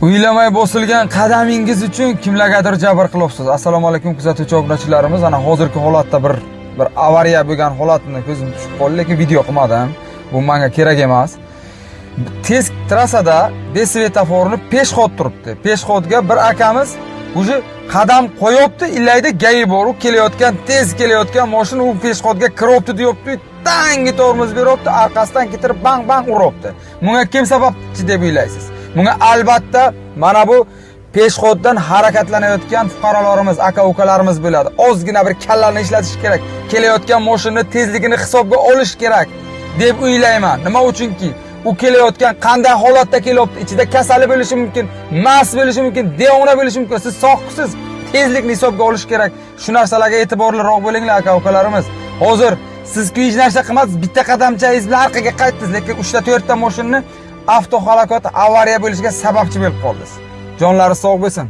Uylamay bosilgan qadamingiz uchun kimlargadir jabr qilyapsiz. Assalomu alaykum kuzatuvchi obunachilarimiz. Ana hozirgi holatda bir avariya bo'lgan holatni ko'zim tushib qoldi, lekin video qilmadim. Bu menga kerak emas. Tez trassada besvetoforni peshxod turibdi. Peshxodga bir akamiz o'zi qadam qo'yibdi, illayda gayi bor, u kelayotgan, tez kelayotgan mashina u peshxodga kiryapti deyapti. Tangi tormoz beryapti, orqasidan ketirib bang uribdi. Bunga kim sababchi deb o'ylaysiz? Bunga albatta mana bu peshxoddan harakatlanayotgan fuqarolarimiz, aka-ukalarimiz bo'ladi. Ozgina bir kallani ishlatish kerak. Kelayotgan mashina tezligini hisobga olish kerak deb o'ylayman. Nima uchunki u kelayotgan qanday holatda kelyapti, ichida kasali bo'lishi mumkin, mast bo'lishi mumkin, devona bo'lishi mumkin. Siz sog'siz, tezlikni hisobga olish kerak. Shu narsalarga e'tiborliroq bo'linglar aka-ukalarimiz. Hozir siz hech narsa qilmadingiz, bitta qadamchangiz bilan orqaga qaytdingiz, lekin 3 ta 4 ta mashinani avtohalokat, avariya bo'lishiga sababchi bo'lib qoldingiz. Jonlari sog' bo'lsin.